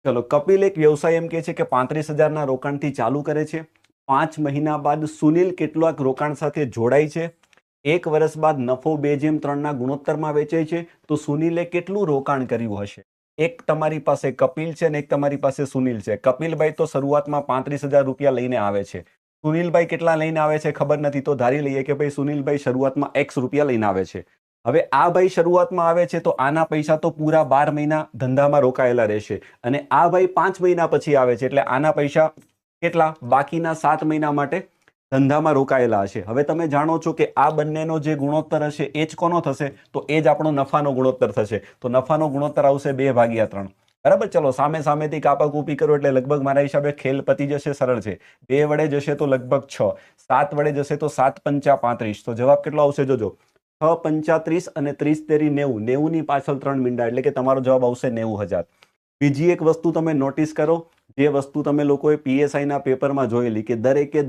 ચલો, કપિલ એક વ્યવસાય એમ કહે છે કે 35,000ના રોકાણથી ચાલુ કરે છે. 5 મહિના બાદ સુનિલ કેટલાક રોકાણ સાથે જોડાય છે. 1 વર્ષ બાદ નફો 2:3ના ગુણોત્તરમાં વેચાય છે. તો સુનિલે કેટલું રોકાણ કર્યું હશે? એક તમારી પાસે કપિલ છે અને એક તમારી પાસે સુનિલ છે. કપિલભાઈ તો શરૂઆતમાં 35,000 રૂપિયા લઈને આવે છે. સુનિલભાઈ કેટલા લઈને આવે છે ખબર નથી, તો ધારી લઈએ કે ભાઈ સુનિલભાઈ શરૂઆતમાં X રૂપિયા લઈને આવે છે. હવે આ ભાઈ શરૂઆતમાં આવે છે તો આના પૈસા તો પૂરા 12 મહિના ધંધામાં રોકાયેલા રહેશે, અને આ ભાઈ 5 મહિના પછી આવે છે એટલે આના પૈસા કેટલા બાકીના 7 મહિના માટે ધંધામાં રોકાયેલા હશે. હવે તમે જાણો છો કે આ બંનેનો જે ગુણોત્તર હશે એ જ કોનો થશે? તો એ જ આપણો નફાનો ગુણોત્તર થશે. તો નફાનો ગુણોત્તર આવશે 2/3. બરાબર. ચલો, સામે સામેથી કાપાકૂપી કરો એટલે લગભગ મારા હિસાબે ખેલ પતી જશે. સરળ છે. 2 વડે જશે તો લગભગ 6, 7 વડે જશે તો 7 પંચા 35. તો જવાબ કેટલો આવશે જોજો, 6 પંચા 30 અને 30 તેરી 90. 90 ની પાછળ 3 મીંડા એટલે કે તમારો જવાબ આવશે 90,000. બીજી એક વસ્તુ તમે નોટિસ કરો, જે વસ્તુ તમે લોકોએ પીએસઆઈના પેપરમાં જોયેલી કે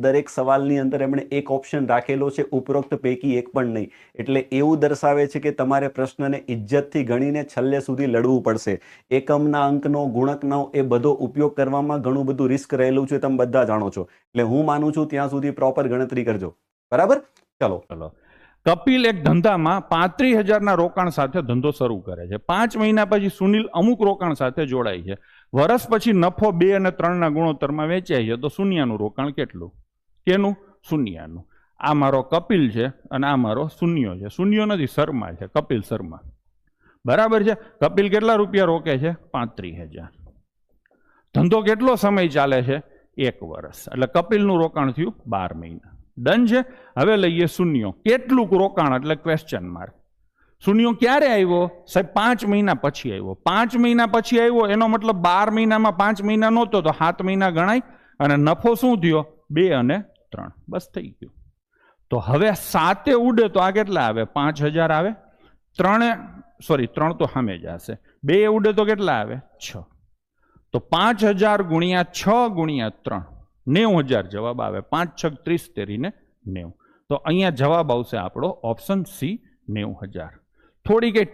દરેક સવાલની અંદર એમણે એક ઓપ્શન રાખેલો છે, ઉપરોક્ત પૈકી એક પણ નહીં. એટલે એવું દર્શાવે છે કે તમારે પ્રશ્નને ઇજ્જતથી ગણીને છેલ્લે સુધી લડવું પડશે. એકમના અંકનો, ગુણકનો એ બધો ઉપયોગ કરવામાં ઘણું બધું રિસ્ક રહેલું છે, તમે બધા જાણો છો. એટલે હું માનું છું ત્યાં સુધી પ્રોપર ગણતરી કરજો. બરાબર. ચલો. કપિલ એક ધંધામાં 35,000ના રોકાણ સાથે ધંધો શરૂ કરે છે. 5 મહિના પછી સુનિલ અમુક રોકાણ સાથે જોડાય છે. વર્ષ પછી નફો 2 અને 3ના ગુણોત્તરમાં વેચાય છે. તો શૂન્યનું રોકાણ કેટલું? કેનું? શૂન્યનું. આ મારો કપિલ છે અને આ મારો શૂન્યો છે. શૂન્યો નથી, શર્મા છે, કપિલ શર્મા. બરાબર છે. કપિલ કેટલા રૂપિયા રોકે છે? 35,000. ધંધો કેટલો સમય ચાલે છે? 1 વર્ષ. એટલે કપિલનું રોકાણ થયું 12 મહિના. ડન છે. હવે લઈએ શૂન્યો. કેટલું રોકાણ એટલે ક્વેશ્ચન માર્ક. શૂન્યો ક્યારે આવ્યો? સાહેબ 5 મહિના પછી આવ્યો. 5 મહિના પછી આવ્યો એનો મતલબ 12 મહિનામાં 5 મહિના નહોતો તો 7 મહિના ગણાય. અને નફો શું થયો? 2 અને 3. બસ થઈ ગયું. તો હવે 7 ઉડે તો આ કેટલા આવે? 5,000 આવે. 3 તો સામે જ હશે. 2 ઉડે તો કેટલા આવે? 6. તો 5,000 ગુણ્યા 6 ગુણ્યા 3, 90,000 જવાબ આવે. 5 6 30 તેરીને 90. તો અહીંયા જવાબ આવશે આપણો ઓપ્શન સી, 90,000. થોડી કઈ